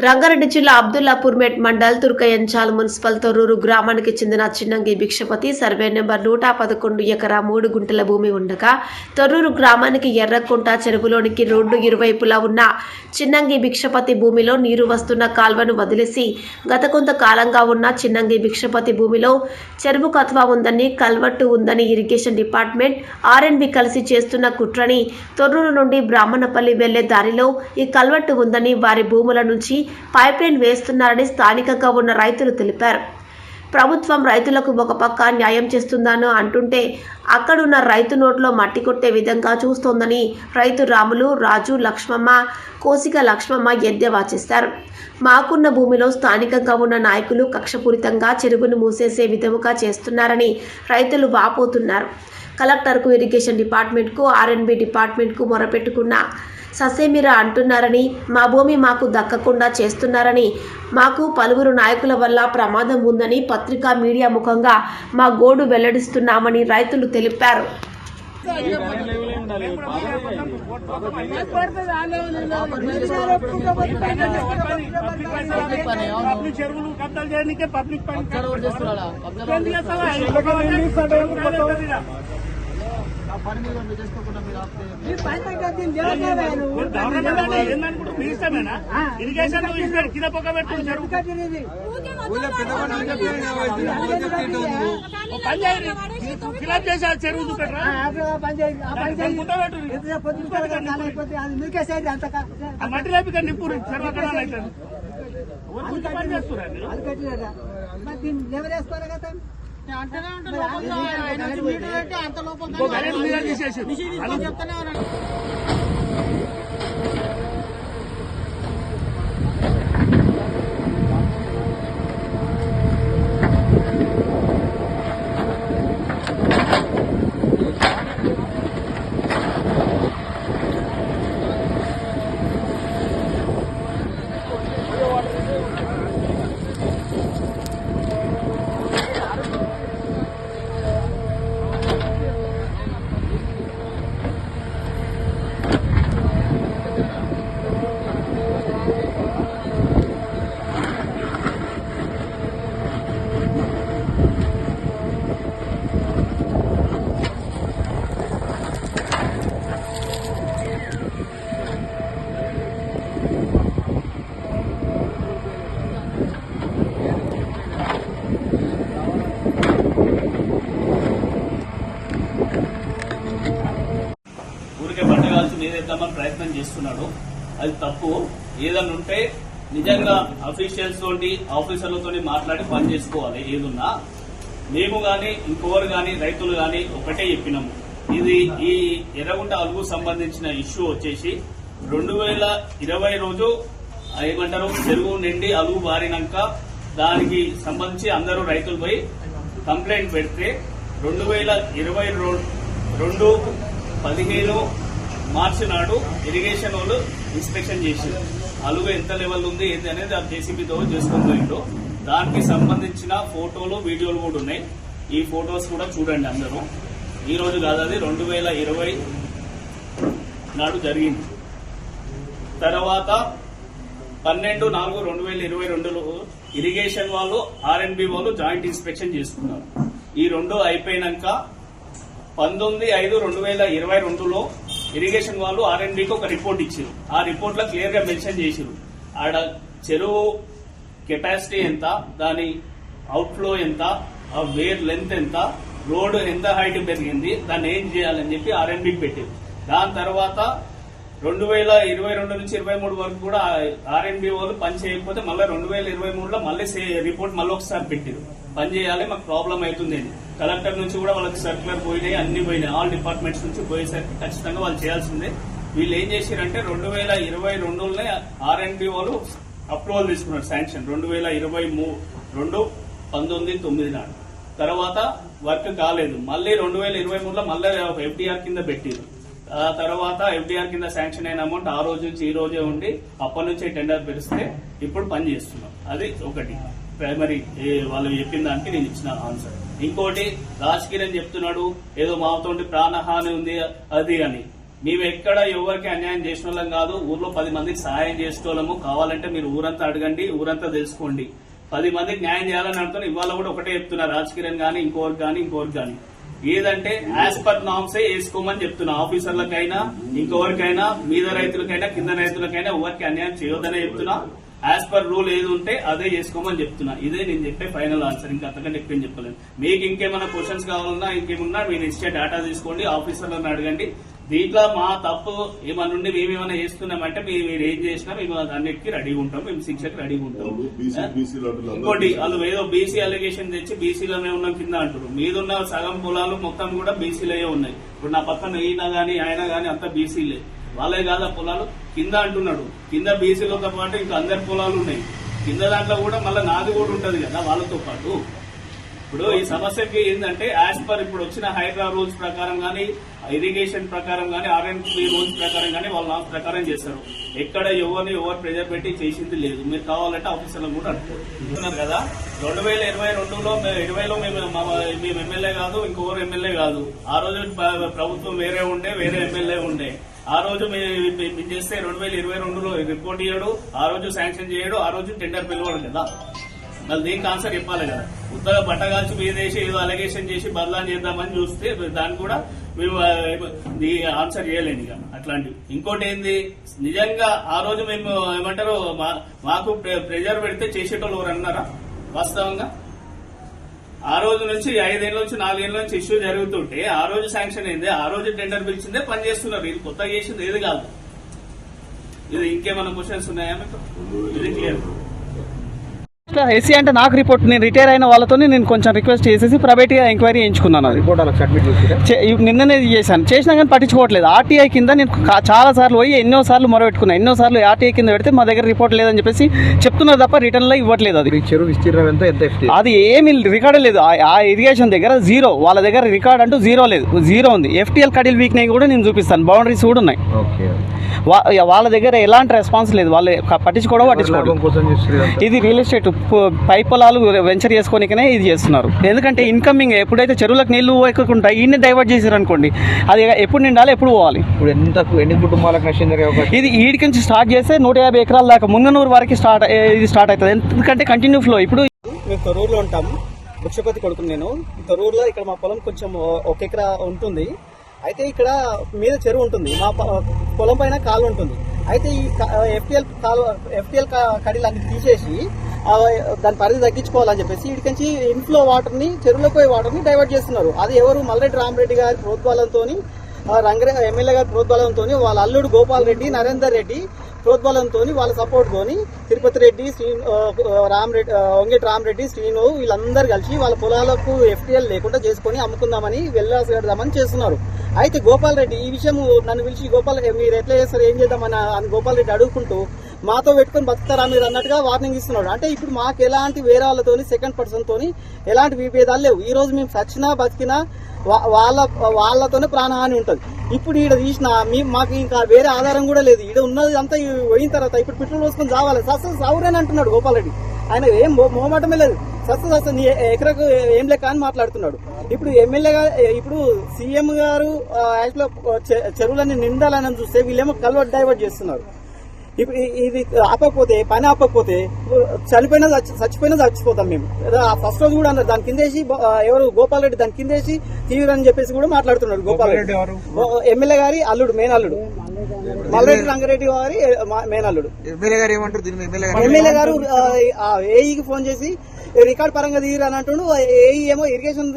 రంగారెడ్డి జిల్లా అబ్దుల్లాపూర్మేట్ మండల్ తుర్కయంచాల్ మున్సిపల్ తొర్రూరు గ్రామానికి చెందిన చిన్నంగి భిక్షపతి సర్వే నెంబర్ 111 ఎకరా 3 గుంటల భూమి ఉండగా తొర్రూరు గ్రామానికి ఎర్రకుంట చెరువులోనికి రోడ్డు ఇరువైపులా ఉన్న చిన్నంగి భిక్షపతి భూమిలో నీరు వస్తున్న కాల్వను వదిలేసి గత కొంతకాలంగా ఉన్న చిన్నంగి భిక్షపతి భూమిలో చెరువు కత్వా ఉందని కల్వట్టు ఉందని ఇరిగేషన్ డిపార్ట్మెంట్ ఆర్ఎండ్బి కలిసి చేస్తున్న కుట్రని తొర్రూరు నుండి బ్రాహ్మణపల్లి వెళ్లే దారిలో ఈ కల్వట్టు ఉందని వారి భూముల నుంచి పైప్లైన్ వేస్తున్నారని స్థానికంగా ఉన్న రైతులు తెలిపారు. ప్రభుత్వం రైతులకు ఒక పక్క న్యాయం చేస్తుందని అంటుంటే అక్కడున్న రైతు నోట్లో మట్టి కొట్టే విధంగా చూస్తోందని రైతు రాములు, రాజు, లక్ష్మమ్మ, కోసిక లక్ష్మమ్మ ఎద్దేవా చేశారు. మాకున్న భూమిలో స్థానికంగా ఉన్న నాయకులు కక్షపూరితంగా చెరువును మూసేసే విధముగా చేస్తున్నారని రైతులు వాపోతున్నారు. కలెక్టర్కు, ఇరిగేషన్ డిపార్ట్మెంట్కు, ఆర్ఎండ్బి డిపార్ట్మెంట్కు మొరపెట్టుకున్న ససేమిరా అంటున్నారని, మా భూమి మాకు దక్కకుండా చేస్తున్నారని, మాకు పలువురు నాయకుల వల్ల ప్రమాదం ఉందని పత్రికా మీడియా ముఖంగా మా గోడు వెల్లడిస్తున్నామని రైతులు తెలిపారు. మట్టి లేపి నింపు ఎవరేసుకోరు కదా అంటనే ఉంటారు. అంత లోపల చెప్తానే ఉన్నాడు. ఊరికే పంటగాల్సి మీదేద్దామని ప్రయత్నం చేస్తున్నాడు. అది తప్పు. ఏదన్నా ఉంటే నిజంగా అఫీషియల్స్ తోటి, ఆఫీసర్లతో మాట్లాడి పని చేసుకోవాలి. ఏదున్నా మేము గాని ఇంకోరు గాని రైతులు గాని ఒకటే చెప్పినాము. ఇది ఈ ఎర్రగుంట అలుగు సంబంధించిన ఇష్యూ వచ్చేసి 2020 రోజు ఏమంటారు చెరువు నిండి అలుగు బారినాక దానికి సంబంధించి అందరూ రైతులు పోయి కంప్లైంట్ పెడితే 2022 15 మార్చి నాడు ఇరిగేషన్ వాళ్ళు ఇన్స్పెక్షన్ చేశారు. అలుగు ఎంత లెవెల్ ఉంది ఏంటి అనేది ఆ జేసీబీతో చేసుకుని పోయిండు. దానికి సంబంధించిన ఫోటోలు, వీడియోలు కూడా ఉన్నాయి. ఈ ఫొటోస్ కూడా చూడండి అందరూ. ఈ రోజు కాదు, అది 2020 నాడు జరిగింది. తర్వాత 12/4/2022లో ఇరిగేషన్ వాళ్ళు, ఆర్ఎండ్బి వాళ్ళు జాయింట్ ఇన్స్పెక్షన్ చేసుకున్నారు. ఈ రెండు అయిపోయినాక 19/5/2022లో ఇరిగేషన్ వాళ్ళు ఆర్ఎండ్బికి ఒక రిపోర్ట్ ఇచ్చారు. ఆ రిపోర్ట్ లో క్లియర్ గా మెన్షన్ చేశారు. ఆడ చెరువు కెపాసిటీ ఎంత, దాని అవుట్ఫ్లో ఎంత, ఆ వేర్ లెంత్ ఎంత, రోడ్ ఎంత హైట్ పెరిగింది, దాన్ని ఏం చేయాలని చెప్పి ఆర్ఎండ్బికి పెట్టారు. దాని తర్వాత 2022 నుంచి 23 వరకు కూడా ఆర్ఎండ్బి వాళ్ళు పని చేయకపోతే మళ్ళీ 2023లో మళ్ళీ రిపోర్ట్ మళ్ళీ ఒకసారి పెట్టారు. పని చేయాలి, మాకు ప్రాబ్లం అవుతుంది అని. కలెక్టర్ నుంచి కూడా వాళ్ళకి సర్క్యులర్ పోయినాయి, అన్ని పోయినాయి. ఆల్ డిపార్ట్మెంట్స్ నుంచి పోయేసరికి ఖచ్చితంగా వాళ్ళు చేయాల్సిందే. వీళ్ళు ఏం చేశారంటే 2022లోనే ఆర్ఎండ్బి వాళ్ళు అప్రూవల్ తీసుకున్నారు, శాంక్షన్ 2022/19/9 నాడు. తర్వాత వర్క్ కాలేదు. మళ్ళీ 2023లో మళ్ళీ ఎఫ్డీఆర్ కింద పెట్టారు. ఆ తర్వాత ఎఫ్డీఆర్ కింద శాంక్షన్ అయిన అమౌంట్ ఆ రోజు నుంచి ఈ రోజే ఉండి అప్పటి నుంచే టెండర్ పెరిస్తే ఇప్పుడు పని చేస్తున్నాం. అది ఒకటి ప్రైమరీ వాళ్ళు చెప్పిన దానికి నేను ఇచ్చిన ఆన్సర్. ఇంకోటి రాజ్ కిరణ్ చెప్తున్నాడు ఏదో మాతోటి ప్రాణహాని ఉంది అది అని. మేము ఎక్కడ ఎవరికి అన్యాయం చేసిన వాళ్ళం కాదు. ఊర్లో 10 మందికి సహాయం చేసేటోళ్ళము. కావాలంటే మీరు ఊరంతా అడగండి, ఊరంతా తెలుసుకోండి. 10 మందికి న్యాయం చేయాలని అంటున్నా. ఇవాళ కూడా ఒకటే చెప్తున్నా, రాజ్ కిరణ్ గానీ ఇంకోరికి గానీ ఏదంటే యాజ్ పర్ నామ్సే వేసుకోమని చెప్తున్నా. ఆఫీసర్లకైనా ఇంకొవరికైనా, మీద రైతులకైనా కింద రైతులకైనా ఎవరికి అన్యాయం చేయొద్దనే చెప్తున్నా. యాజ్ పర్ రూల్ ఏది ఉంటే అదే చేసుకోమని చెప్తున్నా. ఇదే నేను చెప్పే ఫైనల్ ఆన్సర్. ఇంకా అంతకంటే ఎక్కువ చెప్పలేను. మీకు ఇంకేమైనా క్వశ్చన్స్ కావాలన్నా ఇంకేమన్నా మీరు ఇచ్చే డేటా తీసుకోండి, ఆఫీసర్లను అడగండి. దీంట్లో మా తప్పు ఏమన్నా ఉండి మేమేమైనా చేస్తున్నామంటే మీరు ఏం చేసినా మేము అన్నిటికీ రెడీగా ఉంటాం, మేము శిక్షకు రెడీగా ఉంటాం. ఇంకోటి వాళ్ళు ఏదో బీసీ అలిగేషన్ తెచ్చి బీసీలోనే ఉన్నాం కింద అంటారు. మీదున్న సగం పొలాలు మొత్తం కూడా బీసీలే ఉన్నాయి. ఇప్పుడు నా పక్కన ఈయన గానీ ఆయన గానీ అంతా బీసీలే. వాళ్ళే కాదు ఆ పొలాలు కింద అంటున్నాడు. కింద బీసీలతో పాటు ఇంకా అందరి పొలాలు ఉన్నాయి. కింద దాంట్లో కూడా మళ్ళీ నాది కూడా ఉంటది కదా వాళ్ళతో పాటు. ఇప్పుడు ఈ సమస్యకి ఏంటంటే యాజ్ పర్ ఇప్పుడు వచ్చిన హైడ్రా రూల్స్ ప్రకారం గానీ, ఇరిగేషన్ ప్రకారం గానీ, RNB రూల్స్ ప్రకారం గానీ వాళ్ళ నామ్స్ ప్రకారం చేస్తారు. ఎక్కడ ఎవరు ప్రెజర్ పెట్టి చేసింది లేదు. మీరు కావాలంటే ఆఫీసర్లను కూడా అడుగుతున్నారు కదా. 2022లో 20లో మేము ఎమ్మెల్యే కాదు, ఇంకొకరు ఎమ్మెల్యే కాదు. ఆ రోజు ప్రభుత్వం వేరే ఉండే, వేరే ఎమ్మెల్యే ఉండే. ఆ రోజు మేము చేస్తే 2022లో రిపోర్ట్ ఇయ్యడు, ఆ రోజు శాంక్షన్ చేయడు, ఆ రోజు టెండర్ పిలవడు కదా. మళ్ళీ దీనికి ఆన్సర్ చెప్పాలి కదా. ఉత్తగా బట్టగాల్చి మీదేసి ఏదో అలిగేషన్ చేసి బదలాం చేద్దామని చూస్తే దాన్ని కూడా మేము ఆన్సర్ చేయలేము ఇక అట్లాంటివి. ఇంకోటి ఏంది, నిజంగా ఆ రోజు మేము ఏమంటారు మాకు ప్రెజర్ పెడితే చేసేటోళ్ళు ఎవరు అన్నారా? వాస్తవంగా ఆ రోజు నుంచి 5 ఏళ్ల నుంచి 4 ఏళ్ల నుంచి ఇష్యూ జరుగుతుంటే ఆ రోజు శాంక్షన్ అయింది, ఆ రోజు టెండర్ పిలిచిందే పని చేస్తున్నారు. ఇది కొత్తగా చేసింది ఏది కాదు. ఇది ఇంకేమైనా క్వశ్చన్స్ ఉన్నాయా మీకు? ఇది క్లియర్. ఎస్సీ అంటే నాకు రిపోర్ట్, నేను రిటైర్ అయిన వాళ్ళతో నేను కొంచెం రిక్వెస్ట్ చేసేసి ప్రైవేట్గా ఎంక్వైరీ చేయించుకున్నాను. అది నిన్ననే చేశాను. చేసినా కానీ పట్టించుకోవట్లేదు. ఆర్టీఐ కింద నేను చాలా సార్లు పోయి ఎన్నోసార్లు మొరబెట్టుకున్నాను. ఎన్నోసార్లు ఆర్టీఐ కింద పెడితే మా దగ్గర రిపోర్ట్ లేదని చెప్పేసి చెప్తున్నారు తప్ప రిటర్న్లో ఇవ్వట్లేదు. అది చెరువు విస్తీర్ణం ఎంత అది ఏమి రికార్డే లేదు. ఆ ఇరిగేషన్ దగ్గర జీరో, వాళ్ళ దగ్గర రికార్డ్ అంటూ జీరో ఉంది. FTL కడిల్ వీక్నెస్ కూడా నేను చూపిస్తాను, బౌండరీస్ కూడా ఉన్నాయి. వాళ్ళ దగ్గర ఎలాంటి రెస్పాన్స్ లేదు. వాళ్ళు పట్టించుకోవడం. ఇది రియల్ ఎస్టేట్ పై పొలాలు వెంచర్ చేసుకోనికనే ఇది చేస్తున్నారు. ఎందుకంటే ఇన్కమింగ్ ఎప్పుడైతే చెరువులకు నీళ్లు ఎక్కుంటాయి ఈయన్ని డైవర్ట్ చేశారు అనుకోండి, అది ఎప్పుడు నిండాలి, ఎప్పుడు పోవాలి. ఇప్పుడు ఎన్ని కుటుంబాలకు నష్టం జరిగే అవకాశం? ఇది ఈడికి నుంచి స్టార్ట్ చేస్తే 150 ఎకరాల దాకా ముంగనూరు వరకు స్టార్ట్ అవుతుంది. ఎందుకంటే కంటిన్యూ ఫ్లో. ఇప్పుడు మేము తొర్రూరులో ఉంటాము, భిక్షపతి కొడుకు నేను. తొర్రూరులో ఇక్కడ మా పొలం కొంచెం 1 ఎకరా ఉంటుంది. అయితే ఇక్కడ మీద చెరువు ఉంటుంది, మా పొలం పైన కాలు ఉంటుంది. అయితే ఈ FTL కడీలు అన్ని తీసేసి దాని పరిధి తగ్గించుకోవాలని చెప్పేసి ఇక్కడి ఇన్ఫ్లో వాటర్ని, చెరువులో పోయే వాటర్ని డైవర్ట్ చేస్తున్నారు. అది ఎవరు? మల్రెడ్డి రామరెడ్డి గారి ప్రోద్బలంతో, ఎమ్మెల్యే గారి ప్రోద్బలంతో, వాళ్ళ అల్లుడు గోపాల్ రెడ్డి, నరేందర్ రెడ్డి ప్రోద్బలంతో, వాళ్ళ సపోర్ట్ తోని తిరుపతి రెడ్డి, వంగేటి రామరెడ్డి, శ్రీను వీళ్ళందరూ కలిసి వాళ్ళ పొలాలకు FTL లేకుండా చేసుకుని అమ్ముకుందామని వెళ్ళాల్సి చేస్తున్నారు. అయితే గోపాల్ రెడ్డి ఈ విషయం నన్ను పిలిచి, మీరు ఎట్లా చేస్తారు, ఏం చేద్దామని గోపాల్ రెడ్డి అడుగుకుంటూ మాతో పెట్టుకుని బతుకుతారా మీరు అన్నట్టుగా వార్నింగ్ ఇస్తున్నాడు. అంటే ఇప్పుడు మాకు ఎలాంటి వేరే వాళ్ళతోని, సెకండ్ పర్సన్ తోని ఎలాంటి విభేదాలు లేవు. ఈ రోజు మేము చచ్చినా బతికినా వాళ్ళతోనే ప్రాణహాని ఉంటుంది. ఇప్పుడు ఈడ తీసిన మాకు ఇంకా వేరే ఆధారం కూడా లేదు. ఈడ ఉన్నది అంతా పోయిన తర్వాత ఇప్పుడు పెట్రోల్ పోసుకొని చావాలి. సౌరని అంటున్నాడు గోపాల్ రెడ్డి. ఆయన ఏం మోమాటమే లేదు. సస్త నీ ఎకరకు ఏం లెక్క అని మాట్లాడుతున్నాడు. ఇప్పుడు ఎమ్మెల్యేగా, ఇప్పుడు సీఎం గారు యాక్చువల్గా చెరువులన్నీ నిండాలని చూస్తే వీళ్ళేమో కల్వర్ట్ డైవర్ట్ చేస్తున్నారు. ఇప్పుడు ఇది పని ఆపకపోతే చచ్చిపోయినా చచ్చిపోతాం మేము. ఫస్ట్ రోజు కూడా అన్నారు దాని కిందేసి, ఎవరు గోపాల్ రెడ్డి దాని కిందేసి తీవ్రని చెప్పేసి కూడా మాట్లాడుతున్నాడు. గోపాల్ రెడ్డి ఎమ్మెల్యే గారి అల్లుడు, మెయిన్ అల్లుడు, మల్రెడ్డి రంగారెడ్డి గారి మెయిన్ అల్లుడు. ఎమ్మెల్యే గారు ఏఈకి ఫోన్ చేసి రికార్డ్ పరంగా తీయరు అని అంటుండు. ఏఈ ఏమో ఇరిగేషన్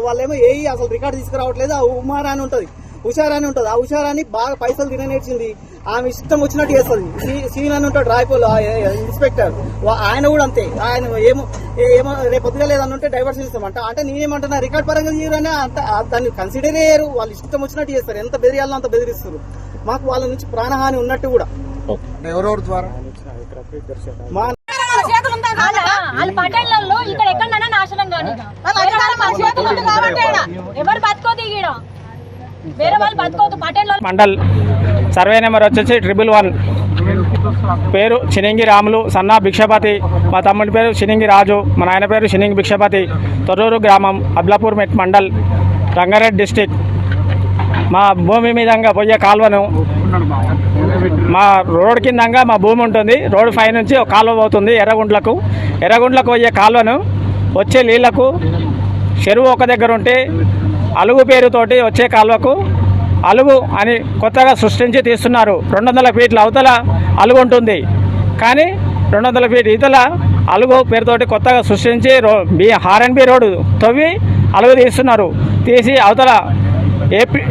వాళ్ళేమో ఏఈ అసలు రికార్డు తీసుకురావట్లేదు. ఆ ఉమారా అని ఉంటుంది, హుషారాని ఉంటుంది. ఆ హుషారాన్ని బాగా పైసలు తిననేర్చింది. ఆమె ఇష్టం వచ్చినట్టు చేస్తుంది. సీన్ అని ఉంటాడు రాయపూల్ ఇన్స్పెక్టర్, ఆయన కూడా అంతే. ఆయన ఏమో రేపు పొద్దుగా లేదన్నుంటే డైవర్షన్ ఇస్తామంట. అంటే నేనేమంటున్నా రికార్డ్ పరంగా తీయరని అంత దాన్ని కన్సిడర్ అయ్యారు. వాళ్ళు ఇష్టం వచ్చినట్టు చేస్తారు. ఎంత బెదిరియాలో అంత బెదిరిస్తారు. మాకు వాళ్ళ నుంచి ప్రాణహాని ఉన్నట్టు కూడా ఎవరెవరి ద్వారా వాళ్ళ పట్టణంలో ఇక్కడ ఎక్కడైనా నాశనం కానీ ఎవరు బతుకోదు. ఈడ వేరే వాళ్ళు బతుకోవద్దు. పట్టణంలో మండల్ సర్వే నెంబర్ వచ్చేసి 111. పేరు చినింగి రాములు, సన్నా భిక్షపతి. మా తమ్ముడి పేరు చినింగి రాజు, మా నాయన పేరు చినింగి భిక్షపతి. తొర్రూరు గ్రామం, అబ్లాపూర్ మెట్ మండల్, రంగారెడ్డి డిస్టిక్. మా భూమి మీదంగా పోయే కాలువను మా రోడ్ కిందంగా మా భూమి ఉంటుంది. రోడ్డు పై నుంచి ఒక కాలువ పోతుంది ఎర్రగుంట్లకు పోయే కాలువను వచ్చే నీళ్లకు చెరువు ఒక దగ్గర ఉంటే అలుగు పేరుతోటి వచ్చే కాలువకు అలుగు అని కొత్తగా సృష్టించి తీస్తున్నారు. 200 ఫీట్ల అవతల అలుగు ఉంటుంది, కానీ 200 ఫీట్ ఇతల అలుగు పేరుతోటి కొత్తగా సృష్టించి ఆర్ఎన్బి రోడ్డు తవ్వి అలుగు తీస్తున్నారు. తీసి అవతల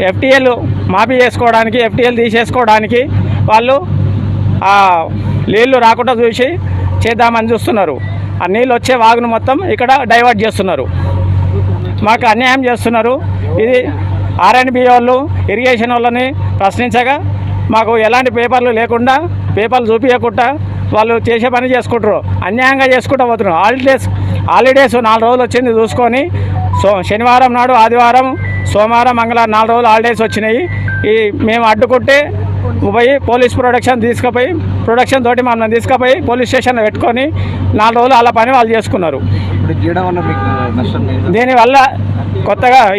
ఎఫ్టీఎల్ మాఫీ చేసుకోవడానికి, ఎఫ్టీఎల్ తీసేసుకోవడానికి వాళ్ళు ఆ నీళ్లు రాకుండా చూసి చేద్దామని చూస్తున్నారు. ఆ నీళ్ళు వచ్చే వాగును మొత్తం ఇక్కడ డైవర్ట్ చేస్తున్నారు. మాకు అన్యాయం చేస్తున్నారు. ఇది ఆర్ఎన్బి వాళ్ళు ఇరిగేషన్ వాళ్ళని ప్రశ్నించగా మాకు ఎలాంటి పేపర్లు లేకుండా, పేపర్లు చూపించకుండా వాళ్ళు చేసే పని చేసుకుంటారు. అన్యాయంగా చేసుకుంటూ పోతున్నారు. హాలిడేస్ 4 రోజులు వచ్చింది చూసుకొని శనివారం నాడు, ఆదివారం, సోమవారం, మంగళవారం 4 రోజులు హాలిడేస్ వచ్చినాయి. మేము అడ్డుకుంటే పోయి పోలీస్ ప్రొడక్షన్ తోటి మమ్మల్ని తీసుకుపోయి పోలీస్ స్టేషన్లో పెట్టుకొని 4 రోజులు అలా పని వాళ్ళు చేసుకున్నారు. ఇప్పుడు చేయడం వల్ల మీకు నష్టం లేదు. దీనివల్ల కొత్తగా